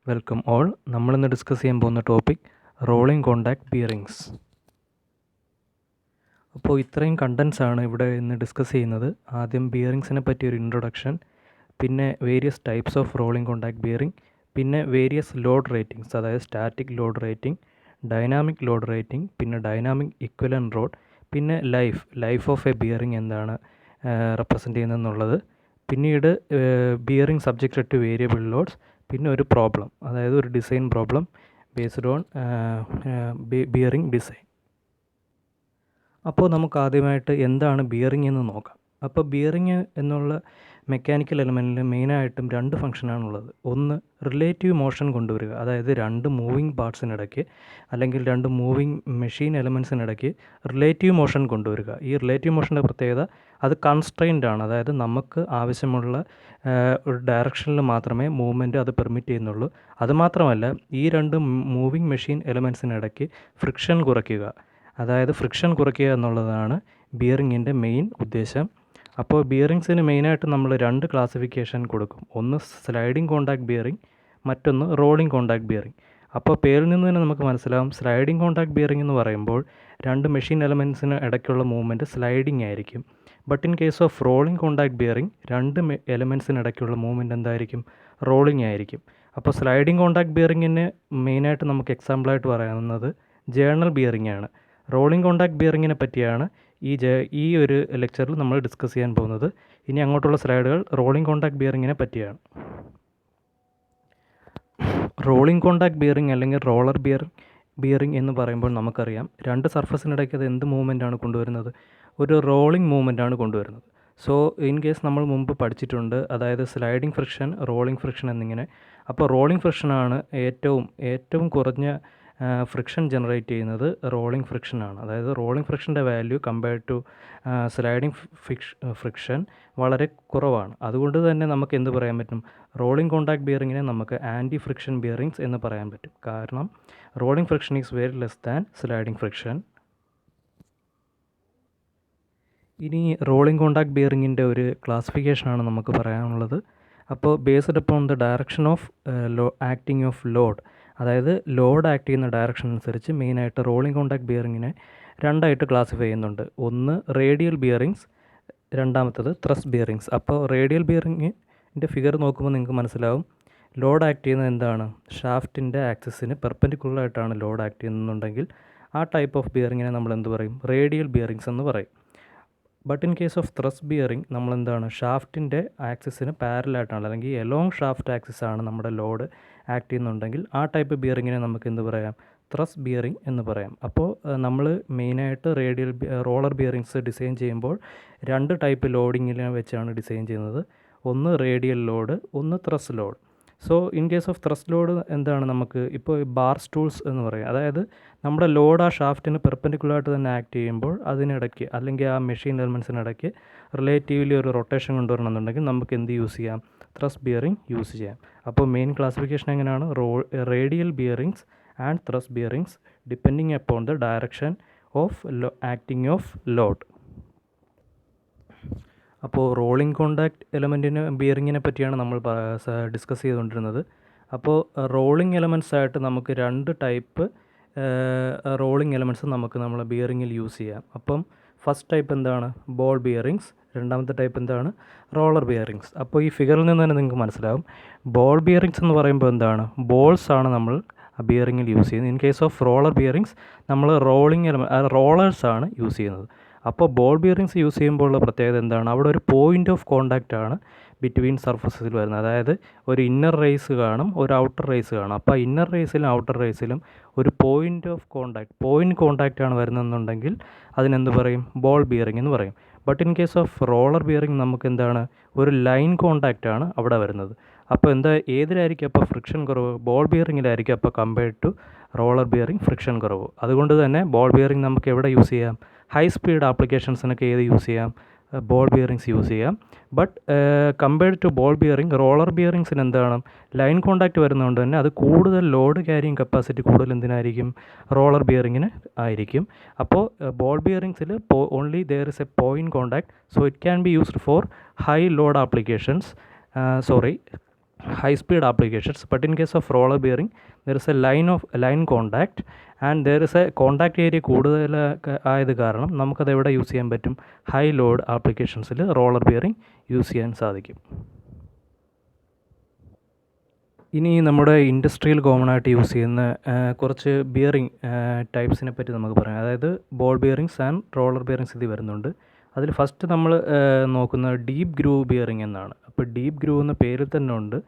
Welcome all. നമ്മളിന്ന് discuss ചെയ്യാൻ പോകുന്ന ടോപ്പിക് റോളിംഗ് കോണ്ടാക്ട് ബിയറിങ്സ്. അപ്പോൾ ഇത്രയും കണ്ടൻസ് ആണ് ഇവിടെ ഇന്ന് ഡിസ്കസ് ചെയ്യുന്നത്. ആദ്യം ബിയറിങ്സിനെ പറ്റി ഒരു ഇൻട്രൊഡക്ഷൻ, പിന്നെ various types of rolling contact bearing, പിന്നെ വേരിയസ് ലോഡ് റേറ്റിംഗ്സ്, അതായത് static load rating, dynamic load rating, പിന്നെ ഡൈനാമിക് ഇക്വലൻ്റ് ലോഡ്, പിന്നെ ലൈഫ് ഓഫ് എ ബിയറിംഗ് എന്താണ് റെപ്രസെൻ്റ് ചെയ്യുന്നതെന്നുള്ളത്, പിന്നീട് bearing subjected to variable loads, പിന്നെ ഒരു പ്രോബ്ലം, അതായത് ഒരു design problem based on bearing design. അപ്പോൾ നമുക്ക് ആദ്യമായിട്ട് എന്താണ് ബിയറിംഗ് എന്ന് നോക്കാം. അപ്പോൾ ബിയറിംഗ് എന്നുള്ള മെക്കാനിക്കൽ എലമെൻറ്റിൽ മെയിനായിട്ടും രണ്ട് ഫംഗ്ഷനാണുള്ളത്. ഒന്ന് റിലേറ്റീവ് മോഷൻ കൊണ്ടുവരിക, അതായത് രണ്ട് മൂവിങ് പാർട്സിനിടയ്ക്ക് അല്ലെങ്കിൽ രണ്ട് മൂവിങ് മെഷീൻ എലമെൻസിനിടയ്ക്ക് റിലേറ്റീവ് മോഷൻ കൊണ്ടുവരിക. ഈ റിലേറ്റീവ് മോഷൻ്റെ പ്രത്യേകത അത് കൺസ്ട്രെയിൻഡ് ആണ്, അതായത് നമുക്ക് ആവശ്യമുള്ള ഒരു ഡയറക്ഷനിൽ മാത്രമേ മൂവ്മെൻറ്റ് അത് പെർമിറ്റ് ചെയ്യുന്നുള്ളൂ. അതുമാത്രമല്ല, ഈ രണ്ട് മൂവിങ് മെഷീൻ എലമെൻസിനിടയ്ക്ക് ഫ്രിക്ഷൻ കുറയ്ക്കുക, അതായത് ഫ്രിക്ഷൻ കുറയ്ക്കുക എന്നുള്ളതാണ് ബിയറിങ്ങിൻ്റെ മെയിൻ ഉദ്ദേശം. അപ്പോൾ ബിയറിങ്സിന് മെയിനായിട്ട് നമ്മൾ രണ്ട് ക്ലാസിഫിക്കേഷൻ കൊടുക്കും. ഒന്ന് സ്ലൈഡിംഗ് കോണ്ടാക്ട് ബിയറിംഗ്, മറ്റൊന്ന് റോളിംഗ് കോണ്ടാക്ട് ബിയറിംഗ്. അപ്പോൾ പേരിൽ നിന്ന് തന്നെ നമുക്ക് മനസ്സിലാവും, സ്ലൈഡിംഗ് കോണ്ടാക്ട് ബിയറിംഗ് എന്ന് പറയുമ്പോൾ രണ്ട് മെഷീൻ എലമെൻസിന് ഇടയ്ക്കുള്ള മൂവ്മെൻറ്റ് സ്ലൈഡിംഗ് ആയിരിക്കും. But in case of rolling contact bearing രണ്ട് എലമെൻസിന് ഇടയ്ക്കുള്ള മൂവ്മെൻറ്റ് എന്തായിരിക്കും? റോളിംഗ് ആയിരിക്കും. അപ്പോൾ സ്ലൈഡിംഗ് കോണ്ടാക്ട് ബിയറിങ്ങിന് മെയിനായിട്ട് നമുക്ക് എക്സാമ്പിളായിട്ട് പറയാവുന്നത് ജേർണൽ ബിയറിംഗ് ആണ്. റോളിംഗ് കോണ്ടാക്ട് ബിയറിങ്ങിനെ പറ്റിയാണ് ഈ ഒരു ലെക്ചറിൽ നമ്മൾ ഡിസ്കസ് ചെയ്യാൻ പോകുന്നത്. ഇനി അങ്ങോട്ടുള്ള സ്ലൈഡുകൾ റോളിംഗ് കോണ്ടാക്ട് ബിയറിങ്ങിനെ പറ്റിയാണ്. റോളിംഗ് കോണ്ടാക്ട് ബിയറിംഗ് അല്ലെങ്കിൽ റോളർ ബിയറിംഗ് എന്ന് പറയുമ്പോൾ നമുക്കറിയാം, രണ്ട് സർഫസിനിടയ്ക്ക് അത് എന്ത് മൂവ്മെൻ്റ് ആണ് കൊണ്ടുവരുന്നത്? ഒരു റോളിംഗ് മൂവ്മെൻ്റ് ആണ് കൊണ്ടുവരുന്നത്. സോ ഇൻ കേസ് നമ്മൾ മുമ്പ് പഠിച്ചിട്ടുണ്ട്, അതായത് സ്ലൈഡിംഗ് ഫ്രിക്ഷൻ, റോളിംഗ് ഫ്രിക്ഷൻ എന്നിങ്ങനെ. അപ്പോൾ റോളിംഗ് ഫ്രിക്ഷനാണ് ഏറ്റവും കുറഞ്ഞ ഫ്രിക്ഷൻ ജനറേറ്റ് ചെയ്യുന്നത് റോളിംഗ് ഫ്രിക്ഷനാണ്. അതായത് റോളിംഗ് ഫ്രിക്ഷൻ്റെ value compared to sliding friction വളരെ കുറവാണ്. അതുകൊണ്ട് തന്നെ നമുക്ക് എന്ത് പറയാൻ പറ്റും? റോളിംഗ് കോണ്ടാക്ട് ബിയറിങ്ങിനെ നമുക്ക് ആൻറ്റി ഫ്രിക്ഷൻ ബിയറിങ്സ് എന്ന് പറയാൻ പറ്റും. കാരണം rolling friction is very less than sliding friction. ഇനി റോളിംഗ് കോണ്ടാക്ട് ബിയറിങ്ങിൻ്റെ ഒരു ക്ലാസിഫിക്കേഷനാണ് നമുക്ക് പറയാനുള്ളത്. അപ്പോൾ based upon the direction of acting of load, അതായത് ലോഡ് ആക്ട് ചെയ്യുന്ന ഡയറക്ഷൻ അനുസരിച്ച് മെയിനായിട്ട് റോളിംഗ് കോണ്ടാക്ട് ബിയറിങ്ങിനെ രണ്ടായിട്ട് ക്ലാസിഫൈ ചെയ്യുന്നുണ്ട്. ഒന്ന് റേഡിയൽ ബിയറിങ്സ്, രണ്ടാമത്തത് ത്രസ്റ്റ് ബിയറിങ്സ്. അപ്പോൾ റേഡിയൽ ബിയറിങ്ങിൻ്റെ ഫിഗർ നോക്കുമ്പോൾ നിങ്ങൾക്ക് മനസ്സിലാവും, ലോഡ് ആക്ട് ചെയ്യുന്നത് എന്താണ്? ഷാഫ്റ്റിൻ്റെ ആക്സിസിന് പെർപെൻഡിക്കുലറായിട്ടാണ് ലോഡ് ആക്ട് ചെയ്യുന്നുണ്ടെങ്കിൽ ആ ടൈപ്പ് ഓഫ് ബിയറിങ്ങിനെ നമ്മൾ എന്ത് പറയും? റേഡിയൽ ബിയറിങ്സ് എന്ന് പറയും. But in case of thrust bearing നമ്മൾ എന്താണ്? ഷാഫ്റ്റിൻ്റെ ആക്സിസിന് പാരലായിട്ടാണ് അല്ലെങ്കിൽ എലോങ് ഷാഫ്റ്റ് ആക്സിസ് ആണ് നമ്മുടെ ലോഡ് ആക്ട് ചെയ്യുന്നുണ്ടെങ്കിൽ ആ ടൈപ്പ് ബിയറിങ്ങിനെ നമുക്ക് എന്ത് പറയാം? ത്രസ്റ്റ് ബിയറിംഗ് എന്ന് പറയാം. അപ്പോൾ നമ്മൾ മെയിനായിട്ട് റോളർ ബിയറിങ്സ് ഡിസൈൻ ചെയ്യുമ്പോൾ രണ്ട് ടൈപ്പ് ലോഡിങ്ങിനെ വെച്ചാണ് ഡിസൈൻ ചെയ്യുന്നത്. ഒന്ന് റേഡിയൽ ലോഡ്, ഒന്ന് thrust load. So in case of thrust load എന്താണ്? നമുക്ക് ഇപ്പോൾ ബാർ സ്റ്റൂൾസ് എന്ന് പറയും. അതായത് നമ്മുടെ ലോഡ് ആ ഷാഫ്റ്റിന് പെർപെൻഡിക്കുലറായിട്ട് തന്നെ ആക്ട് ചെയ്യുമ്പോൾ അതിനിടയ്ക്ക് അല്ലെങ്കിൽ ആ മെഷീൻ എലമെൻസിനിടയ്ക്ക് റിലേറ്റീവ്ലി ഒരു റൊട്ടേഷൻ കൊണ്ടുവരണമെന്നുണ്ടെങ്കിൽ നമുക്ക് എന്ത് യൂസ് ചെയ്യാം? ത്രസ്റ്റ് ബിയറിംഗ് യൂസ് ചെയ്യാം. അപ്പോൾ മെയിൻ ക്ലാസിഫിക്കേഷൻ എങ്ങനെയാണ്? Radial bearings and thrust bearings depending upon the direction of acting of load. അപ്പോൾ റോളിംഗ് കോണ്ടാക്ട് ബിയറിങ്ങിനെ പറ്റിയാണ് നമ്മൾ ഡിസ്കസ് ചെയ്തുകൊണ്ടിരുന്നത്. അപ്പോൾ റോളിംഗ് എലമെൻറ്റ്സ് ആയിട്ട് നമുക്ക് രണ്ട് ടൈപ്പ് റോളിംഗ് എലമെൻറ്റ്സ് നമുക്ക് നമ്മളെ ബിയറിങ്ങിൽ യൂസ് ചെയ്യാം. അപ്പം ഫസ്റ്റ് ടൈപ്പ് എന്താണ്? Ball bearings. രണ്ടാമത്തെ ടൈപ്പ് എന്താണ്? Roller bearings. അപ്പോൾ ഈ ഫിഗറിൽ നിന്ന് തന്നെ നിങ്ങൾക്ക് മനസ്സിലാവും, ബോൾ ബിയറിങ്സ് എന്ന് പറയുമ്പോൾ എന്താണ്? ബോൾസ് ആണ് നമ്മൾ ബിയറിങ്ങിൽ യൂസ് ചെയ്യുന്നത്. In case of roller bearings നമ്മൾ റോളേഴ്സ് ആണ് യൂസ് ചെയ്യുന്നത്. അപ്പോൾ ബോൾ ബിയറിങ്സ് യൂസ് ചെയ്യുമ്പോഴുള്ള പ്രത്യേകത എന്താണ്? അവിടെ ഒരു പോയിൻ്റ് ഓഫ് കോണ്ടാക്റ്റ് ആണ് ബിറ്റ്വീൻ സർഫസസിൽ വരുന്നത്. അതായത് ഒരു ഇന്നർ റേസ് കാണും, ഒരു ഔട്ടർ റേസ് കാണും. അപ്പോൾ ഇന്നർ റേസിലും ഔട്ടർ റേസിലും ഒരു പോയിൻ്റ് കോണ്ടാക്റ്റ് ആണ് വരുന്നതെന്നുണ്ടെങ്കിൽ അതിനെന്ത് പറയും? ബോൾ ബിയറിംഗ് എന്ന് പറയും. But in case of roller bearing നമുക്ക് എന്താണ്? ഒരു ലൈൻ കോണ്ടാക്റ്റ് ആണ് അവിടെ വരുന്നത്. അപ്പോൾ ഏതിലായിരിക്കും അപ്പോൾ ഫ്രിക്ഷൻ കുറവ്? ബോൾ ബിയറിങ്ങിലായിരിക്കും അപ്പോൾ compared to roller bearing friction കുറവ്. അതുകൊണ്ട് തന്നെ ബോൾ ബിയറിംഗ് നമുക്ക് എവിടെ യൂസ് ചെയ്യാം? ഹൈ സ്പീഡ് ആപ്ലിക്കേഷൻസിനൊക്കെ ഏത് യൂസ് ചെയ്യാം? ബോൾ ബിയറിങ്സ് യൂസ് ചെയ്യാം. But compared to ball bearing, roller ബിയറിങ്സിന് എന്താണ്? ലൈൻ കോണ്ടാക്റ്റ് വരുന്നതുകൊണ്ട് തന്നെ അത് കൂടുതൽ ലോഡ് ക്യാരിങ് കപ്പാസിറ്റി കൂടുതൽ എന്തിനായിരിക്കും? റോളർ ബിയറിങ്ങിന് ആയിരിക്കും. അപ്പോൾ ബോൾ ബിയറിങ്സിൽ only there is a point contact, so it can be used for high load applications. high speed applications. But in case of roller bearing, there is a line contact and there is a contact area കൂടുതൽ ആയത് കാരണം നമുക്കത് എവിടെ use ചെയ്യാൻ പറ്റും? High load ആപ്ലിക്കേഷൻസിൽ roller bearing use ചെയ്യാൻ സാധിക്കും. ഇനി നമ്മുടെ ഇൻഡസ്ട്രിയിൽ കോമൺ ആയിട്ട് യൂസ് ചെയ്യുന്ന കുറച്ച് ബിയറിംഗ് ടൈപ്സിനെ പറ്റി നമുക്ക് പറയാം. അതായത് ball bearings and roller bearings ഇതിൽ വരുന്നുണ്ട്. അതിൽ ഫസ്റ്റ് നമ്മൾ നോക്കുന്നത് ഡീപ്പ് ഗ്രൂവ് ബിയറിംഗ് എന്നാണ്. അപ്പോൾ ഡീപ്പ് ഗ്രൂവ് എന്ന പേരിൽ തന്നെ ഉണ്ട്.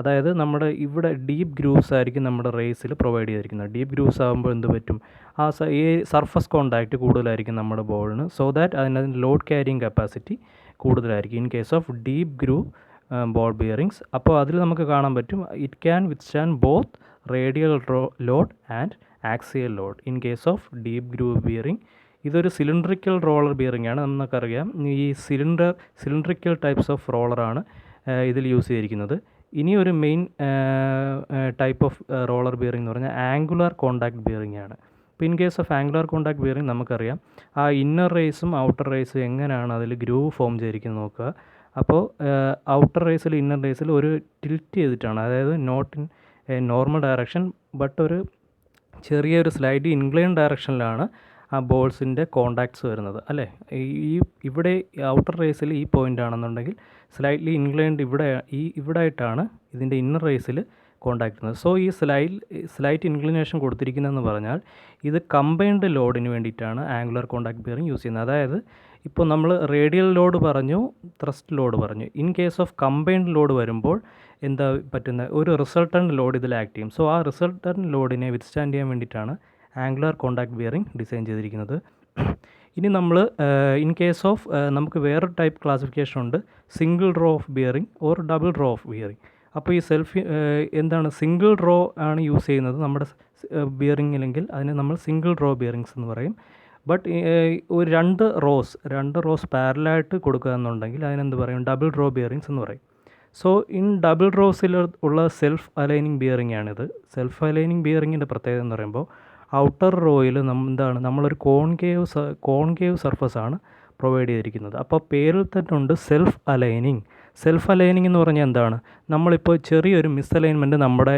അതായത് നമ്മുടെ ഇവിടെ ഡീപ്പ് ഗ്രൂവ്സ് ആയിരിക്കും നമ്മുടെ റേസിൽ പ്രൊവൈഡ് ചെയ്തിരിക്കുന്നത്. ഡീപ്പ് ഗ്രൂവ്സ് ആകുമ്പോൾ എന്ത് പറ്റും? ഈ സർഫസ് കോണ്ടാക്റ്റ് കൂടുതലായിരിക്കും നമ്മുടെ ബോളിന്. സോ ദാറ്റ് അതിൻ്റെ ലോഡ് ക്യാരിങ് കപ്പാസിറ്റി കൂടുതലായിരിക്കും in case of deep groove ball bearings. അപ്പോൾ അതിൽ നമുക്ക് കാണാൻ പറ്റും it can withstand both radial load and axial load in case of deep groove bearing. ഇതൊരു സിലിണ്ടറിക്കൽ റോളർ ബിയറിംഗ് ആണ്. നമുക്കറിയാം ഈ സിലിണ്ടറിക്കൽ ടൈപ്സ് ഓഫ് റോളറാണ് ഇതിൽ യൂസ് ചെയ്തിരിക്കുന്നത്. ഇനി ഒരു main type of roller bearing എന്ന് പറഞ്ഞാൽ ആംഗുലാർ കോണ്ടാക്ട് ബിയറിംഗ് ആണ്. ഇപ്പോൾ in case of angular contact bearing നമുക്കറിയാം ആ ഇന്നർ റേസും ഔട്ടർ റേസും എങ്ങനെയാണ് അതിൽ ഗ്രൂവ് ഫോം ചെയ്തിരിക്കുന്നത് നോക്കുക. അപ്പോൾ ഔട്ടർ റേസിൽ ഇന്നർ റേസിൽ ഒരു ടിൽറ്റ് ചെയ്തിട്ടാണ്, അതായത് not in a normal direction but ഒരു ചെറിയൊരു സ്ലൈഡ് ഇൻക്ലൈൻ ഡയറക്ഷനിലാണ് ആ ബോൾസിൻ്റെ കോണ്ടാക്ട്സ് വരുന്നത് അല്ലേ. ഇവിടെ ഔട്ടർ റേസിൽ ഈ പോയിൻ്റ് ആണെന്നുണ്ടെങ്കിൽ സ്ലൈറ്റ്ലി ഇൻക്ലൈൻഡ് ഇവിടെ ആയിട്ടാണ് ഇതിൻ്റെ ഇന്നർ റേസിൽ കോണ്ടാക്ട് ചെയ്യുന്നത്. സോ ഈ സ്ലൈറ്റ് ഇൻക്ലിനേഷൻ കൊടുത്തിരിക്കുന്നതെന്ന് പറഞ്ഞാൽ ഇത് കമ്പൈൻഡ് ലോഡിന് വേണ്ടിയിട്ടാണ് ആംഗുലർ കോണ്ടാക്ട് ബിയറിംഗ് യൂസ് ചെയ്യുന്നത്. അതായത് ഇപ്പോൾ നമ്മൾ റേഡിയൽ ലോഡ് പറഞ്ഞു, ത്രസ്റ്റ് ലോഡ് പറഞ്ഞു. In case of combined load വരുമ്പോൾ എന്താ പറ്റുന്ന ഒരു റിസൾട്ടൻ്റ് ലോഡ് ഇതിൽ ആക്ട് ചെയ്യും. സോ ആ റിസൾട്ടൻ്റ് ലോഡിനെ വിത്ത്സ്റ്റാൻഡ് ചെയ്യാൻ വേണ്ടിയിട്ടാണ് ആംഗുലർ കോണ്ടാക്ട് ബിയറിംഗ് ഡിസൈൻ ചെയ്തിരിക്കുന്നത്. ഇനി നമ്മൾ ഇൻ കേസ് ഓഫ് നമുക്ക് വേറൊരു ടൈപ്പ് ക്ലാസിഫിക്കേഷൻ ഉണ്ട്, single row of bearing or double row of bearing. അപ്പോൾ ഈ എന്താണ് സിംഗിൾ റോ ആണ് യൂസ് ചെയ്യുന്നത് നമ്മുടെ ബിയറിംഗിലെങ്കിൽ അതിനെ നമ്മൾ സിംഗിൾ റോ ബിയറിങ്സ് എന്ന് പറയും. ബട്ട് ഒരു രണ്ട് റോസ് പാരലായിട്ട് കൊടുക്കുക എന്നുണ്ടെങ്കിൽ അതിനെന്ത് പറയും? ഡബിൾ റോ ബിയറിങ്സ് എന്ന് പറയും. സോ ഇൻ ഡബിൾ റോസിൽ ഉള്ള സെൽഫ് അലൈനിങ് ബിയറിംഗ് ആണിത്. സെൽഫ് അലൈനിങ് ബിയറിങ്ങിൻ്റെ പ്രത്യേകത എന്ന് പറയുമ്പോൾ ഔട്ടർ റോയിൽ നമ്മളൊരു കോൺകേവ് സർഫസ് ആണ് പ്രൊവൈഡ് ചെയ്തിരിക്കുന്നത്. അപ്പോൾ പേരിൽ തന്നെ ഉണ്ട് സെൽഫ് അലൈനിങ്. സെൽഫ് അലൈനിങ് എന്ന് പറഞ്ഞാൽ എന്താണ്? നമ്മളിപ്പോൾ ചെറിയൊരു മിസ്അലൈൻമെൻറ്റ് നമ്മുടെ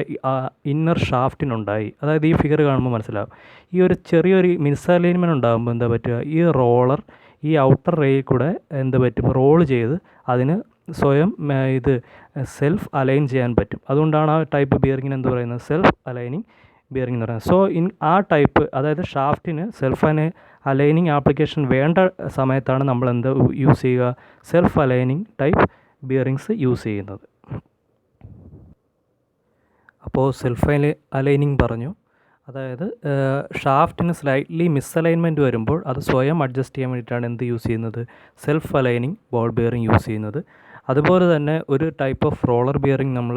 ഇന്നർ ഷാഫ്റ്റിനുണ്ടായി. അതായത് ഈ ഫിഗർ കാണുമ്പോൾ മനസ്സിലാവും. ഈ ഒരു ചെറിയൊരു മിസ്അലൈൻമെൻറ്റ് ഉണ്ടാകുമ്പോൾ എന്താ പറ്റുക? ഈ റോളർ ഈ ഔട്ടർ റേയിൽ കൂടെ എന്ത് പറ്റും? റോൾ ചെയ്ത് അതിന് സ്വയം ഇത് സെൽഫ് അലൈൻ ചെയ്യാൻ പറ്റും. അതുകൊണ്ടാണ് ആ ടൈപ്പ് ബിയറിങ്ങിന് എന്ത് പറയുന്നത്? സെൽഫ് അലൈനിങ് ബിയറിംഗ് എന്ന് പറയുന്നത്. സോ ആ ടൈപ്പ്, അതായത് ഷാഫ്റ്റിന് സെൽഫ് അലൈനിങ് ആപ്ലിക്കേഷൻ വേണ്ട സമയത്താണ് നമ്മൾ എന്താ യൂസ് ചെയ്യുക? Self aligning type bearings use ചെയ്യുന്നത്. അപ്പോൾ സെൽഫ് അലൈനിങ് പറഞ്ഞു, അതായത് ഷാഫ്റ്റിന് സ്ലൈറ്റ്ലി മിസ്അലൈൻമെൻറ്റ് വരുമ്പോൾ അത് സ്വയം അഡ്ജസ്റ്റ് ചെയ്യാൻ വേണ്ടിയിട്ടാണ് എന്ത് യൂസ് ചെയ്യുന്നത്? Self aligning ball bearing use ചെയ്യുന്നത്. അതുപോലെ തന്നെ ഒരു ടൈപ്പ് ഓഫ് റോളർ ബിയറിംഗ് നമ്മൾ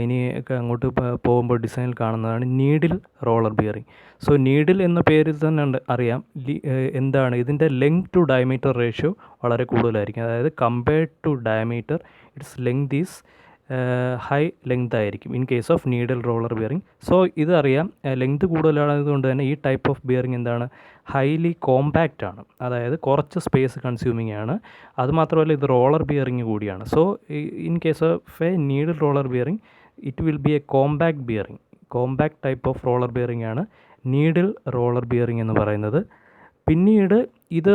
ഇനി അങ്ങോട്ട് പോകുമ്പോൾ ഡിസൈനിൽ കാണുന്നതാണ് needle roller bearing. So needle എന്ന പേരിൽ തന്നെ അറിയാം എന്താണ് ഇതിൻ്റെ ലെങ്ത് ടു ഡയമീറ്റർ റേഷ്യോ വളരെ കൂടുതലായിരിക്കും. അതായത് compared to diameter its length is high length ആയിരിക്കും in case of needle roller bearing. So ഇതറിയാം ലെങ്ത് കൂടുതലായതുകൊണ്ട് തന്നെ ഈ ടൈപ്പ് ഓഫ് ബിയറിംഗ് എന്താണ്? ഹൈലി കോമ്പാക്റ്റ് ആണ്, അതായത് കുറച്ച് സ്പേസ് കൺസ്യൂമിങ് ആണ്. അതുമാത്രമല്ല ഇത് റോളർ ബിയറിംഗ് കൂടിയാണ്. So in case of a needle roller bearing it will be a compact bearing. Compact type of roller bearing ആണ് നീഡിൽ റോളർ ബിയറിംഗ് എന്ന് പറയുന്നത്. പിന്നീട് ഇത്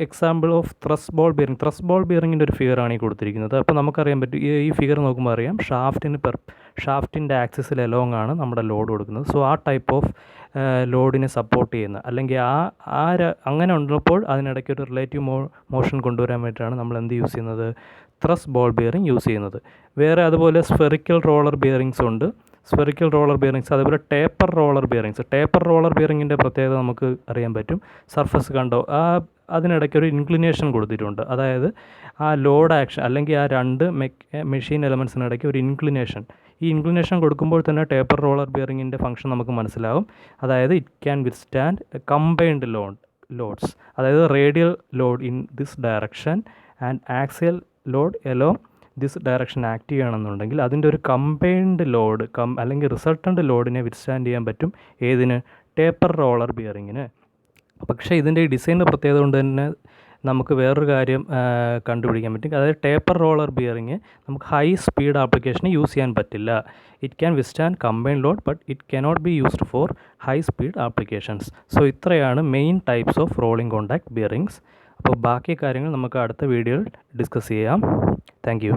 എക്സാമ്പിൾ ഓഫ് ത്രസ്റ്റ് ബോൾ ബിയറിങ്ങിൻ്റെ ഒരു ഫിഗറാണ് ഈ കൊടുത്തിരിക്കുന്നത്. അപ്പോൾ നമുക്കറിയാൻ പറ്റും, ഈ ഫിഗർ നോക്കുമ്പോൾ അറിയാം ഷാഫ്റ്റിൻ്റെ ആക്സിസിൽ എലോങ് ആണ് നമ്മുടെ ലോഡ് കൊടുക്കുന്നത്. സോ ആ ടൈപ്പ് ഓഫ് ലോഡിനെ സപ്പോർട്ട് ചെയ്യുന്ന, അല്ലെങ്കിൽ അങ്ങനെ ഉള്ളപ്പോൾ അതിനിടയ്ക്ക് ഒരു റിലേറ്റീവ് മോഷൻ കൊണ്ടുവരാൻ വേണ്ടിയിട്ടാണ് നമ്മൾ എന്ത് യൂസ് ചെയ്യുന്നത്? ത്രസ്റ്റ് ബോൾ ബിയറിംഗ് യൂസ് ചെയ്യുന്നത്. വേറെ അതുപോലെ സ്ഫെറിക്കൽ റോളർ ബിയറിങ്സ് ഉണ്ട്. അതുപോലെ ടേപ്പർ റോളർ ബിയറിങ്ങിൻ്റെ പ്രത്യേകത നമുക്ക് അറിയാൻ പറ്റും. സർഫസ് കണ്ടോ, അതിനിടയ്ക്കൊരു ഇൻക്ലിനേഷൻ കൊടുത്തിട്ടുണ്ട്. അതായത് ആ ലോഡ് ആക്ഷൻ അല്ലെങ്കിൽ ആ രണ്ട് മെഷീൻ എലമെൻസിനിടയ്ക്ക് ഒരു ഈ ഇൻക്ലിനേഷൻ കൊടുക്കുമ്പോൾ തന്നെ ടേപ്പർ റോളർ ബിയറിങ്ങിൻ്റെ ഫംഗ്ഷൻ നമുക്ക് മനസ്സിലാവും. അതായത് it can withstand combined loads, അതായത് radial load in this direction and axial load along this direction act ചെയ്യണമെന്നുണ്ടെങ്കിൽ അതിൻ്റെ ഒരു കമ്പൈൻഡ് ലോഡ് അല്ലെങ്കിൽ റിസൾട്ടൻ്റ് ലോഡിനെ വിത്ത്സ്റ്റാൻഡ് ചെയ്യാൻ പറ്റും. ഏതിന്? ടേപ്പർ റോളർ ബിയറിങ്ങിന്. പക്ഷേ ഇതിൻ്റെ ഈ ഡിസൈനിൻ്റെ പ്രത്യേകത കൊണ്ട് തന്നെ നമുക്ക് വേറൊരു കാര്യം കണ്ടുപിടിക്കാൻ പറ്റും. അതായത് ടേപ്പർ റോളർ ബിയറിങ് നമുക്ക് ഹൈ സ്പീഡ് ആപ്ലിക്കേഷന് യൂസ് ചെയ്യാൻ പറ്റില്ല. It can withstand combined load but it cannot be used for high speed applications. So ഇത്രയാണ് main types of rolling contact bearings. അപ്പോൾ ബാക്കി കാര്യങ്ങൾ നമുക്ക് അടുത്ത വീഡിയോയിൽ ഡിസ്കസ് ചെയ്യാം. Thank U.